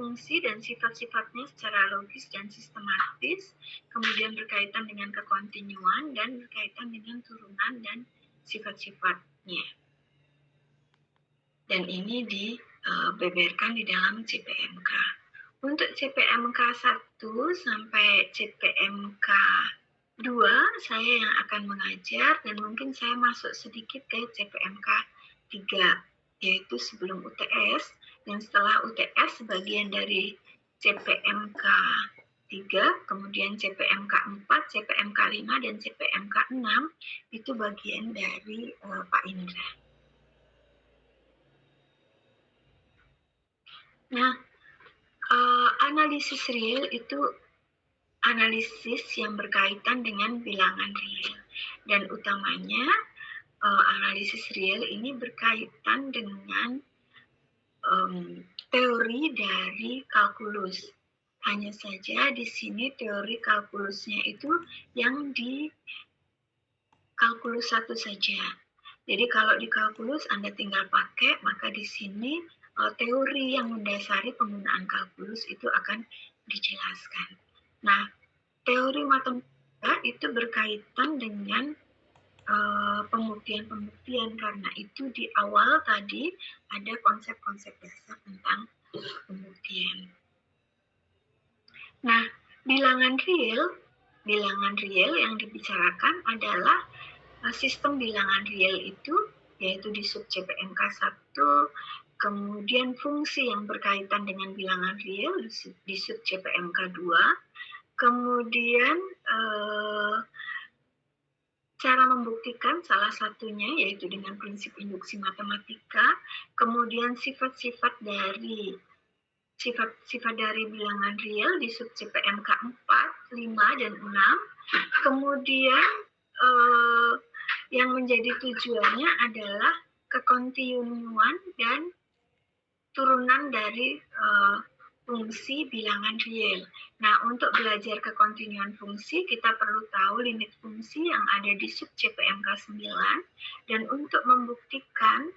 fungsi dan sifat-sifatnya secara logis dan sistematis, kemudian berkaitan dengan kekontinuan dan berkaitan dengan turunan dan sifat-sifatnya. Dan ini dibeberkan di dalam CPMK. Untuk CPMK 1 sampai CPMK 2, saya yang akan mengajar dan mungkin saya masuk sedikit ke CPMK 3, yaitu sebelum UTS, dan setelah UTS sebagian dari CPMK 3, kemudian CPMK 4, CPMK 5, dan CPMK 6 itu bagian dari Pak Indra. Nah, analisis real itu analisis yang berkaitan dengan bilangan real, dan utamanya analisis real ini berkaitan dengan teori dari kalkulus. Hanya saja di sini teori kalkulusnya itu yang di kalkulus 1 saja. Jadi kalau di kalkulus Anda tinggal pakai, maka di sini teori yang mendasari penggunaan kalkulus itu akan dijelaskan. Nah, teori matematika itu berkaitan dengan pembuktian-pembuktian, karena itu di awal tadi ada konsep-konsep dasar tentang pembuktian. Nah, bilangan real yang dibicarakan adalah sistem bilangan real itu, yaitu di sub CPMK 1, kemudian fungsi yang berkaitan dengan bilangan real di sub CPMK 2, kemudian cara membuktikan salah satunya yaitu dengan prinsip induksi matematika, kemudian sifat-sifat dari bilangan real di sub CPMK 4, 5, dan 6, kemudian yang menjadi tujuannya adalah kekontinuan dan turunan dari fungsi bilangan real. Nah, untuk belajar kekontinuan fungsi, kita perlu tahu limit fungsi yang ada di sub CPMK 9, dan untuk membuktikan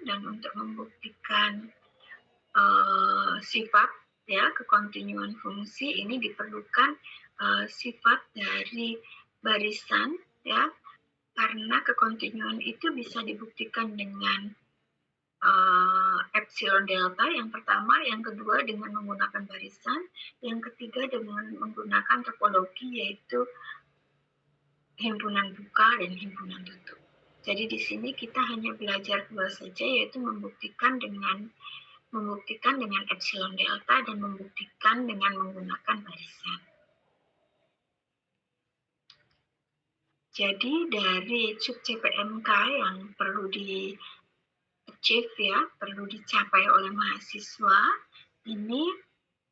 sifat ya kekontinuan fungsi ini diperlukan sifat dari barisan ya, karena kekontinuan itu bisa dibuktikan dengan epsilon delta yang pertama, yang kedua dengan menggunakan barisan, yang ketiga dengan menggunakan topologi yaitu himpunan buka dan himpunan tutup. Jadi di sini kita hanya belajar dua saja, yaitu membuktikan dengan epsilon delta dan membuktikan dengan menggunakan barisan. Jadi dari sub CPMK yang perlu perlu dicapai oleh mahasiswa ini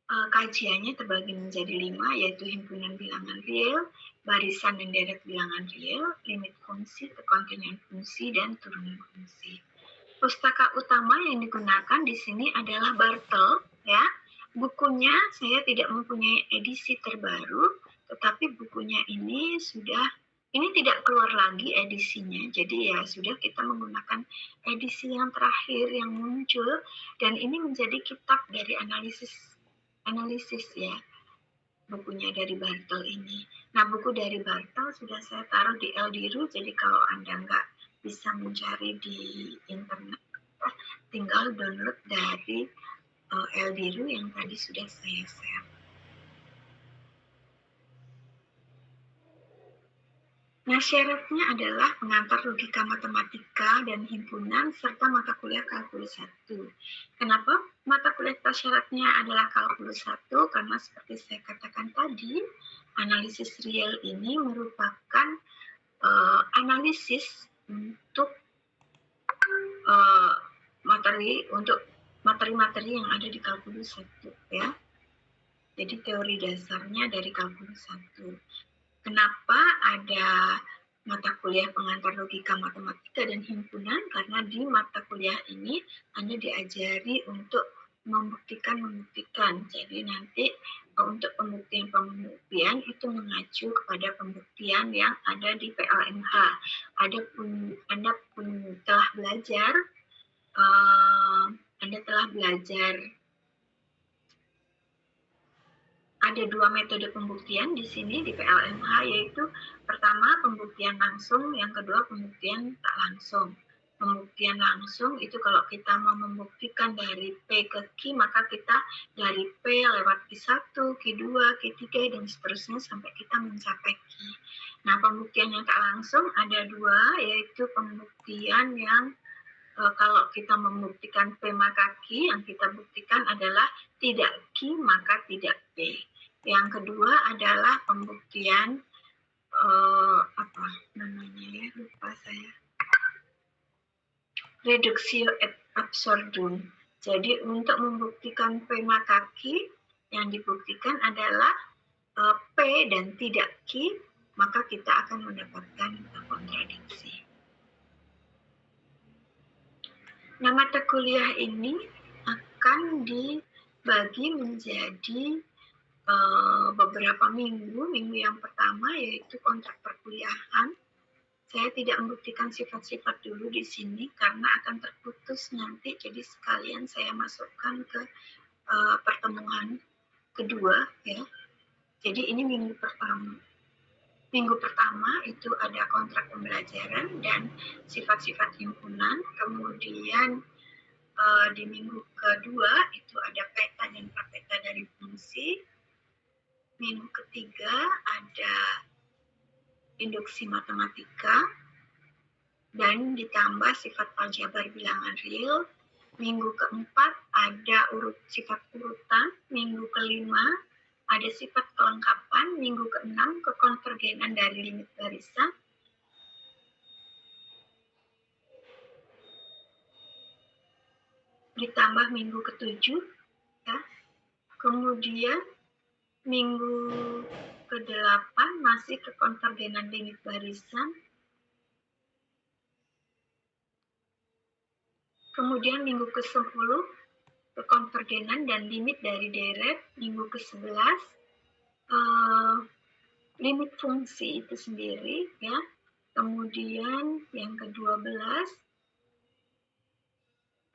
kajiannya terbagi menjadi 5, yaitu himpunan bilangan real, barisan dan deret bilangan real, limit fungsi, kekontinuan fungsi, dan turunan fungsi. Pustaka utama yang digunakan di sini adalah Bartel ya. Bukunya saya tidak mempunyai edisi terbaru, tetapi bukunya ini tidak keluar lagi edisinya, jadi ya sudah kita menggunakan edisi yang terakhir yang muncul, dan ini menjadi kitab dari analisis ya, bukunya dari Bartel ini. Nah, buku dari Bartel sudah saya taruh di Eldiru, jadi kalau Anda nggak bisa mencari di internet, tinggal download dari Eldiru yang tadi sudah saya share. Nah, syaratnya adalah pengantar logika matematika dan himpunan serta mata kuliah kalkulus 1. Kenapa mata kuliah syaratnya adalah kalkulus 1? Karena seperti saya katakan tadi, analisis real ini merupakan analisis untuk materi-materi yang ada di kalkulus 1 ya. Jadi teori dasarnya dari kalkulus 1. Kenapa ada mata kuliah pengantar logika matematika dan himpunan? Karena di mata kuliah ini Anda diajari untuk membuktikan. Jadi nanti untuk pembuktian itu mengacu kepada pembuktian yang ada di PLMH. Anda telah belajar ada dua metode pembuktian di sini di PLMH, yaitu pertama pembuktian langsung, yang kedua pembuktian tak langsung. Pembuktian langsung itu kalau kita mau membuktikan dari P ke Q, maka kita dari P lewat Q1, Q2, Q3, dan seterusnya sampai kita mencapai Q. Nah, pembuktian yang tak langsung ada dua, yaitu pembuktian yang kalau kita membuktikan P maka Q, yang kita buktikan adalah tidak Q maka tidak P. Yang kedua adalah pembuktian apa namanya ya, lupa saya. Reduktio ad absurdum. Jadi untuk membuktikan P maka Q, yang dibuktikan adalah P dan tidak Q, maka kita akan mendapatkan kontradiksi. Nah, mata kuliah ini akan dibagi menjadi beberapa minggu. Minggu yang pertama yaitu kontrak perkuliahan. Saya tidak membuktikan sifat-sifat dulu di sini karena akan terputus nanti. Jadi sekalian saya masukkan ke pertemuan kedua ya. Jadi ini minggu pertama. Minggu pertama itu ada kontrak pembelajaran dan sifat-sifat himpunan. Kemudian di minggu kedua itu ada peta dan prapeta dari fungsi. Minggu ketiga ada induksi matematika dan ditambah sifat aljabar bilangan real. Minggu keempat ada sifat urutan. Minggu kelima ada sifat kelengkapan. Minggu keenam kekonvergenan dari limit barisan. Ditambah minggu ketujuh ya. Kemudian minggu ke-8 masih kekonvergenan limit barisan. Kemudian minggu ke-10 kekonvergenan dan limit dari deret. Minggu ke-11 limit fungsi itu sendiri ya. Kemudian yang ke-12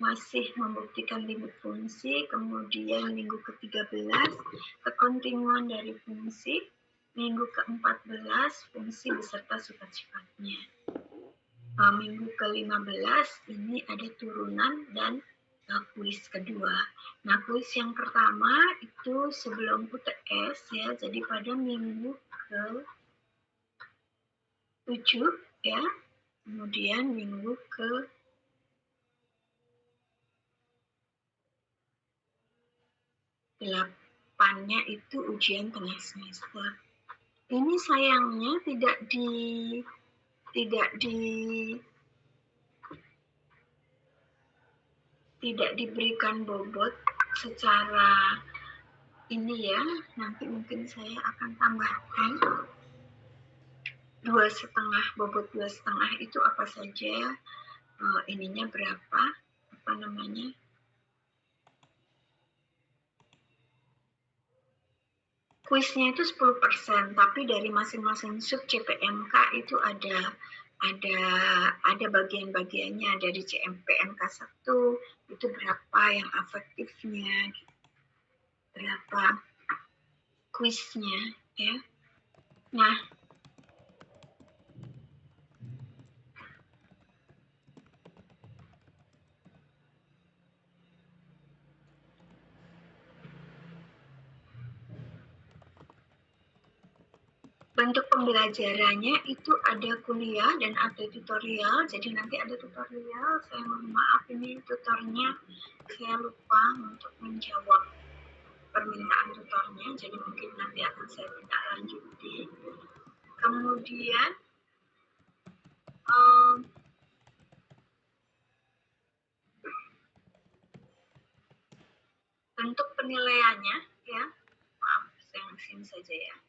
masih membuktikan limit fungsi. Kemudian minggu ke-13 kekontinuan dari fungsi. Minggu ke-14 fungsi beserta sifat-sifatnya. Minggu ke-15 ini ada turunan dan kuis kedua. Nah, kuis yang pertama itu sebelum UTS ya, jadi pada minggu ke-7 ya. Kemudian minggu ke-8-nya itu ujian tengah semester. Ini sayangnya tidak diberikan bobot secara ini ya. Nanti mungkin saya akan tambahkan 2,5 bobot 2,5 itu apa saja, ininya berapa, apa namanya, kuisnya itu 10%, tapi dari masing-masing sub CPMK itu ada bagian-bagiannya. Dari CPMK 1 itu berapa yang afektifnya, berapa kuisnya ya. Nah, bentuk pembelajarannya itu ada kuliah dan ada tutorial. Jadi nanti ada tutorial. Saya mohon maaf ini tutornya saya lupa untuk menjawab permintaan tutornya. Jadi mungkin nanti akan saya tindak lanjuti. Kemudian bentuk penilaiannya ya. Maaf, saya sini saja ya.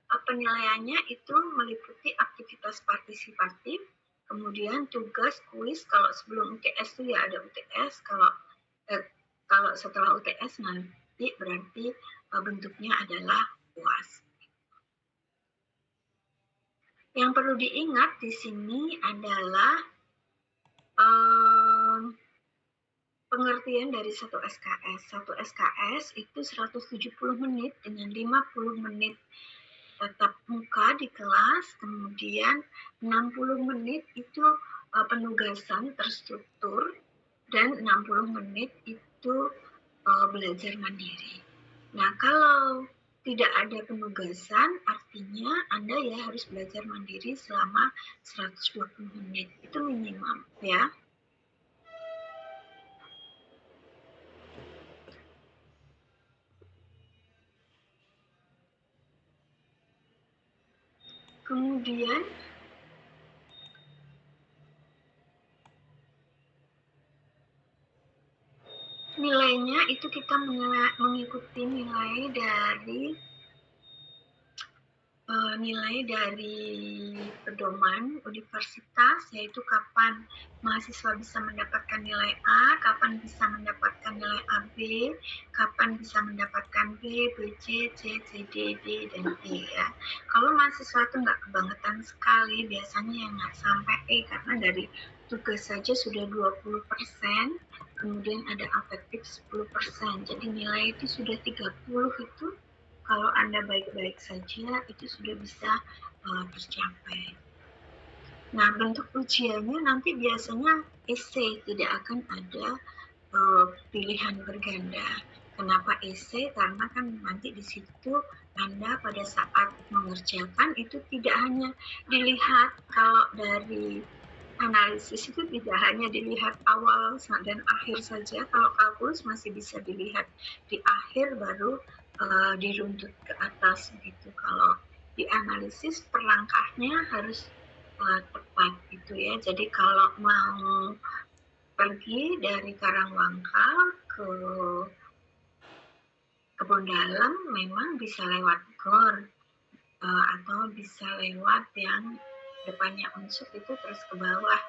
Penilaiannya itu meliputi aktivitas partisipatif, kemudian tugas, kuis. Kalau sebelum UTS itu ya ada UTS, kalau setelah UTS nanti berarti bentuknya adalah UAS. Yang perlu diingat di sini adalah pengertian dari satu SKS. Satu SKS itu 170 menit dengan 50 menit tatap muka di kelas, kemudian 60 menit itu penugasan terstruktur, dan 60 menit itu belajar mandiri. Nah, kalau tidak ada penugasan, artinya Anda ya harus belajar mandiri selama 120 menit. Itu minimum ya. Kemudian nilainya itu kita mengikuti nilai dari pedoman universitas, yaitu kapan mahasiswa bisa mendapatkan nilai A, kapan bisa mendapatkan nilai AB, kapan bisa mendapatkan B, B, C, C, C, D, D, dan E ya. Kalau mahasiswa itu nggak kebangetan sekali, biasanya yang nggak sampai E, karena dari tugas saja sudah 20%, kemudian ada afektif 10%, jadi nilai itu sudah 30 itu. Kalau Anda baik-baik saja, itu sudah bisa tercapai. Nah, bentuk ujiannya nanti biasanya esai, tidak akan ada pilihan berganda. Kenapa esai? Karena kan nanti di situ Anda pada saat mengerjakan itu tidak hanya dilihat, kalau dari analisis itu tidak hanya dilihat awal dan akhir saja. Kalau kalkulus masih bisa dilihat di akhir, baru diruntut ke atas gitu. Kalau di analisis perlangkahnya harus tepat gitu ya. Jadi kalau mau pergi dari Karangwangkal ke Kebon Dalam memang bisa lewat GOR atau bisa lewat yang depannya Unsur itu terus ke bawah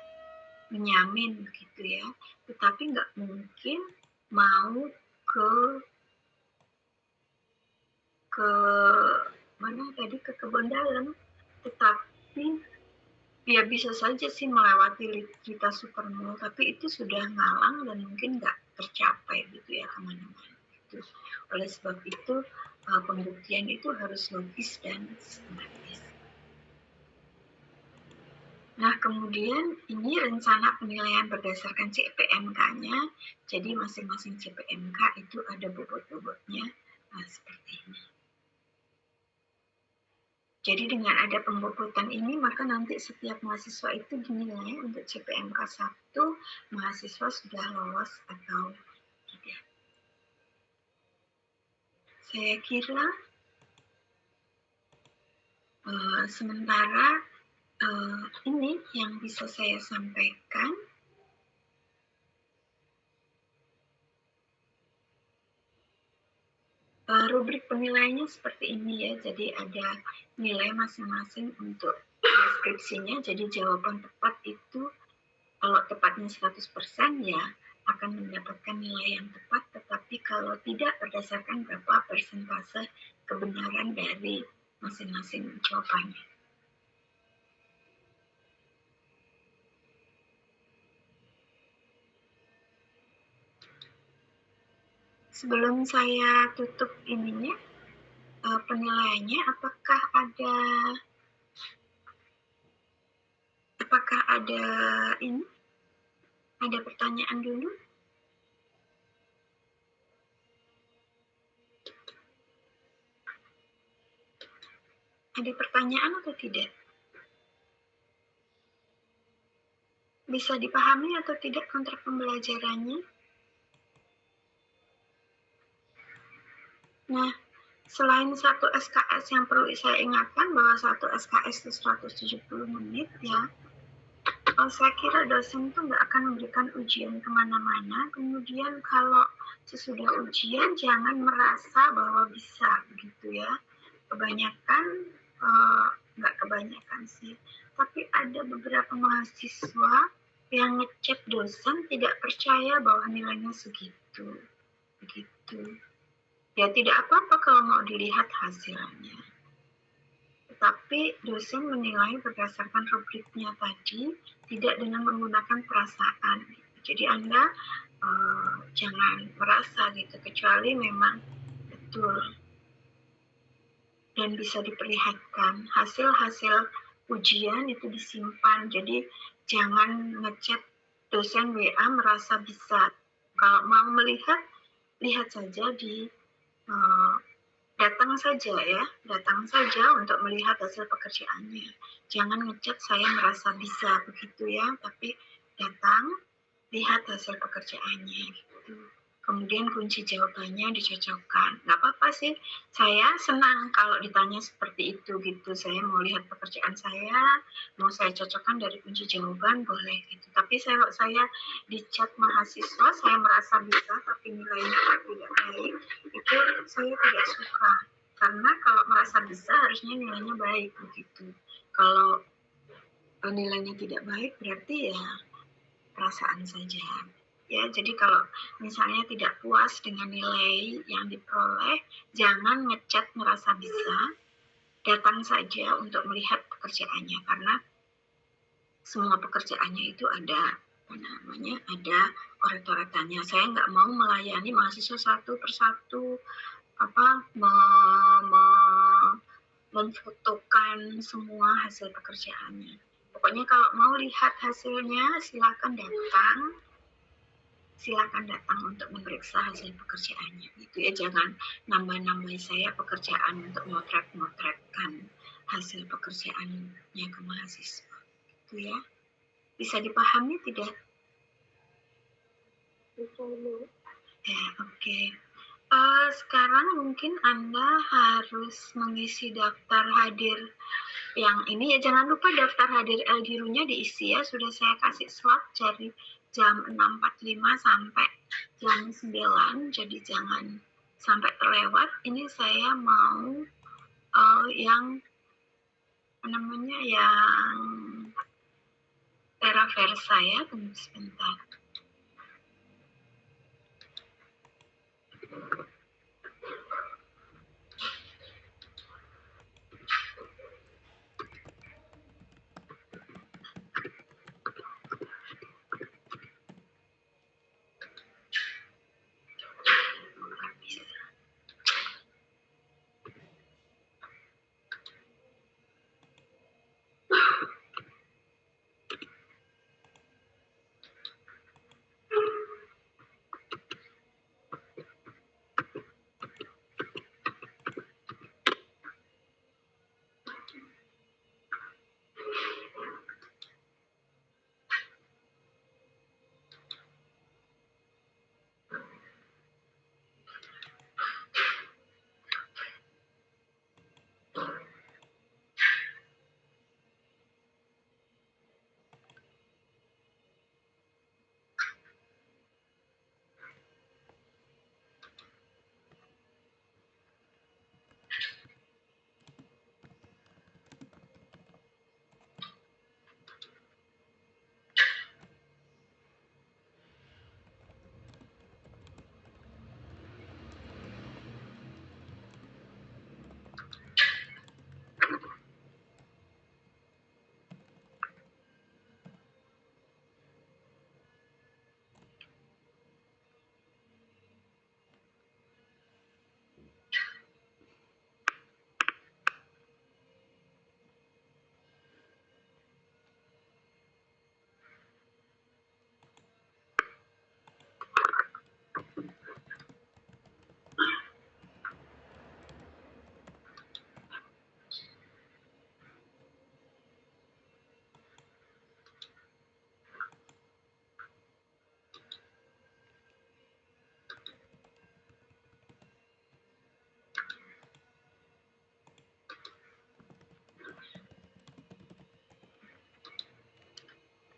Menyamin begitu ya. Tetapi nggak mungkin mau ke mana tadi, ke Kebon Dalam. Tetapi ya bisa saja sih melewati Gita Supermall, tapi itu sudah ngalang dan mungkin nggak tercapai gitu ya kemana-mana. Gitu. Oleh sebab itu pembuktian itu harus logis dan sistematis. Nah, kemudian ini rencana penilaian berdasarkan CPMK-nya. Jadi masing-masing CPMK itu ada bobot-bobotnya seperti ini. Jadi dengan ada pembobotan ini, maka nanti setiap mahasiswa itu dinilai untuk CPMK 1, mahasiswa sudah lolos atau tidak. Saya kira sementara ini yang bisa saya sampaikan. Rubrik penilaiannya seperti ini ya, jadi ada nilai masing-masing untuk deskripsinya. Jadi jawaban tepat itu kalau tepatnya 100% ya akan mendapatkan nilai yang tepat, tetapi kalau tidak berdasarkan berapa persentase kebenaran dari masing-masing jawabannya. Sebelum saya tutup ininya, penilaiannya, apakah ada ini? Ada pertanyaan dulu? Ada pertanyaan atau tidak? Bisa dipahami atau tidak kontrak pembelajarannya? Nah, selain satu SKS yang perlu saya ingatkan bahwa satu SKS itu 170 menit ya. Saya kira dosen itu nggak akan memberikan ujian kemana-mana. Kemudian kalau sesudah ujian jangan merasa bahwa bisa begitu ya. Kebanyakan, nggak kebanyakan sih, tapi ada beberapa mahasiswa yang ngecek dosen tidak percaya bahwa nilainya segitu. Begitu. Ya tidak apa-apa kalau mau dilihat hasilnya. Tetapi dosen menilai berdasarkan rubriknya tadi, tidak dengan menggunakan perasaan. Jadi Anda jangan merasa gitu, kecuali memang betul dan bisa diperlihatkan hasil-hasil ujian itu disimpan. Jadi jangan ngechat dosen WA merasa bisa. Kalau mau melihat, lihat saja di datang saja untuk melihat hasil pekerjaannya. Jangan ngechat saya merasa bisa begitu ya, tapi datang, lihat hasil pekerjaannya gitu. Kemudian kunci jawabannya dicocokkan. Nggak apa-apa sih, saya senang kalau ditanya seperti itu gitu. Saya mau lihat pekerjaan saya, mau saya cocokkan dari kunci jawaban, boleh gitu. Tapi kalau saya di chat mahasiswa, saya merasa bisa tapi nilainya tidak baik, itu saya tidak suka. Karena kalau merasa bisa harusnya nilainya baik begitu. Kalau nilainya tidak baik berarti ya perasaan saja. Ya, jadi kalau misalnya tidak puas dengan nilai yang diperoleh, jangan ngechat merasa bisa, datang saja untuk melihat pekerjaannya, karena semua pekerjaannya itu ada ada coret-coretannya. Saya nggak mau melayani mahasiswa satu persatu, memfotokan semua hasil pekerjaannya. Pokoknya kalau mau lihat hasilnya, silakan datang untuk memeriksa hasil pekerjaannya. Itu ya, jangan nambah-nambahi saya pekerjaan untuk motret-motretkan hasil pekerjaannya ke mahasiswa. Itu ya. Bisa dipahami tidak? Bisa, Bu. Ya, oke. Sekarang mungkin Anda harus mengisi daftar hadir yang ini ya, jangan lupa daftar hadir Elgirunya diisi ya. Sudah saya kasih slot dari jam 6.45 sampai jam 9, jadi jangan sampai terlewat. Ini saya mau yang Teraversa ya. Tunggu sebentar.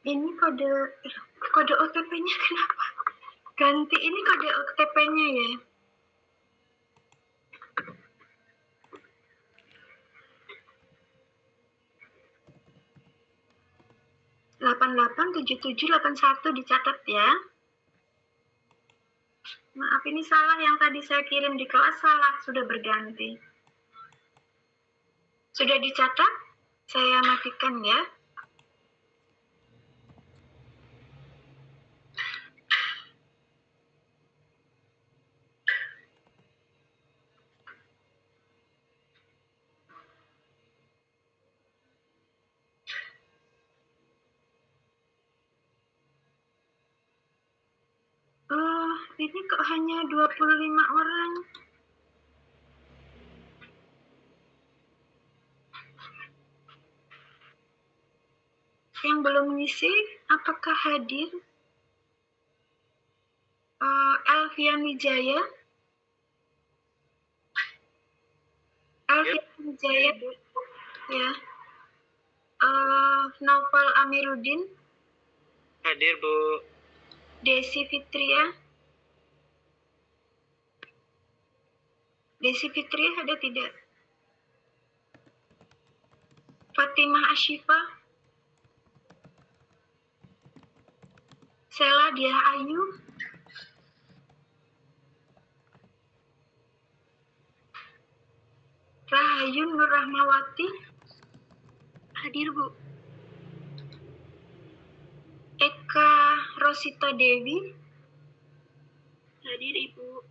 Ini kode OTP-nya kenapa? Ganti ini kode OTP-nya ya. 887781 dicatat ya. Maaf, ini salah, yang tadi saya kirim di kelas salah, sudah berganti. Sudah dicatat? Saya matikan ya. ini kok hanya 25 orang? Yang belum mengisi, apakah hadir? Elvian Wijaya. Elvian Wijaya, ya. Naufal Amiruddin. Hadir, Bu. Desi Fitria. Desi Fitria ada tidak? Fatimah Ashifa. Sela Diah Ayu. Rahayu Nur Rahmawati. Hadir, Bu. Eka Rosita Dewi. Hadir, Ibu.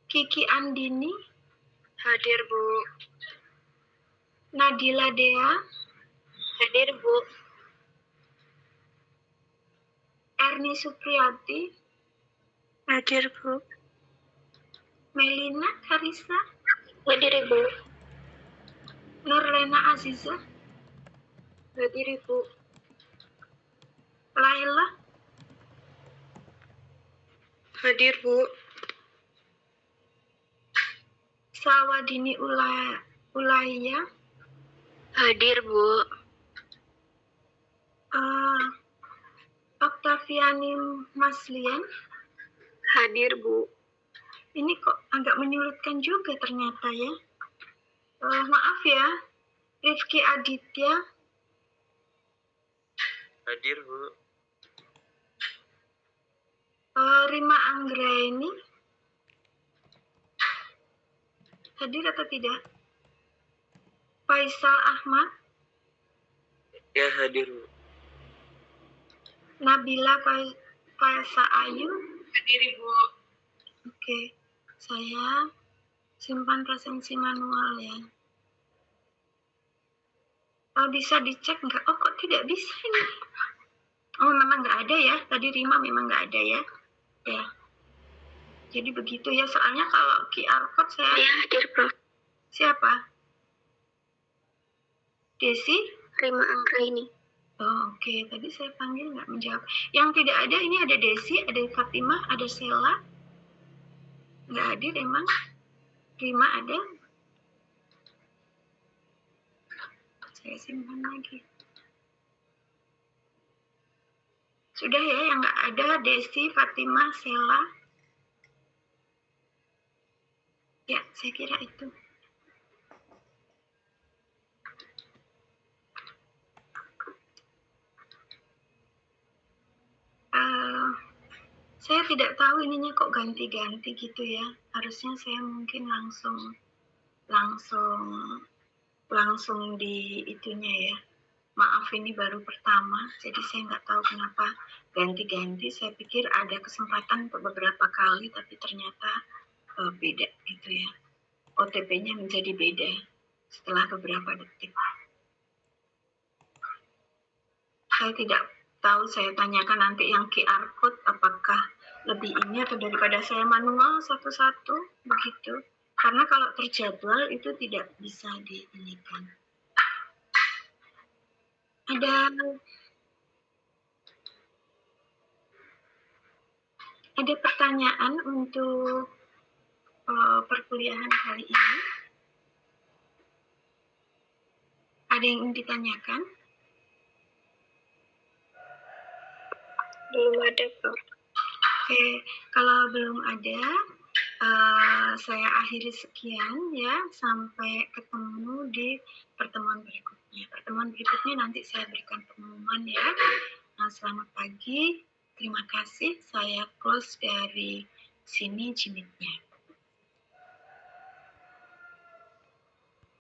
Kiki Andini. Hadir, Bu. Nadila Dea. Hadir, Bu. Erni Supriyati. Hadir, Bu. Melina Karisa. Hadir, Ibu. Nurlena Aziza. Hadir, Ibu. Laila. Hadir, Bu. Sawadini Ulaya. Hadir, Bu. Oktaviani Maslian. Hadir, Bu. Ini kok agak menyulitkan juga ternyata ya. Maaf ya. Rifki Aditya. Hadir, Bu. Rima Anggraini. Hadir atau tidak? Faisal Ahmad. Ya, hadir, Bu. Nabila Faisa Ayu. Hadir, Ibu. Oke, saya simpan presensi manual ya. Bisa dicek nggak? Oh, kok tidak bisa ini? Oh, memang nggak ada ya. Tadi Rima memang nggak ada ya. Ya. Jadi begitu ya. Soalnya kalau QR code saya... Ya, hadir, Prof. Siapa? Desi? Rima Anggraini. Oh, oke. Tadi saya panggil nggak menjawab. Yang tidak ada, ini ada Desi, ada Fatimah, ada Sela. Nggak hadir emang. Rima ada. Saya simpan lagi. Sudah ya, yang nggak ada Desi, Fatimah, Sela. Ya, saya kira itu. Saya tidak tahu ininya kok ganti-ganti gitu ya. Harusnya saya mungkin langsung di itunya ya. Maaf, ini baru pertama, jadi saya nggak tahu kenapa ganti-ganti. Saya pikir ada kesempatan untuk beberapa kali, tapi ternyata beda gitu ya. OTP-nya menjadi beda setelah beberapa detik. Saya tidak tahu, saya tanyakan nanti yang QR code apakah lebih ini atau daripada saya manual satu-satu begitu. Karena kalau terjadwal itu tidak bisa diinikan. Ada pertanyaan untuk perkuliahan kali ini? Ada yang ingin ditanyakan? Belum ada, Prof. Oke, kalau belum ada, saya akhiri sekian ya. Sampai ketemu di pertemuan berikutnya. Pertemuan berikutnya nanti saya berikan pengumuman ya. Nah, selamat pagi. Terima kasih. Saya close dari sini Gmeet-nya.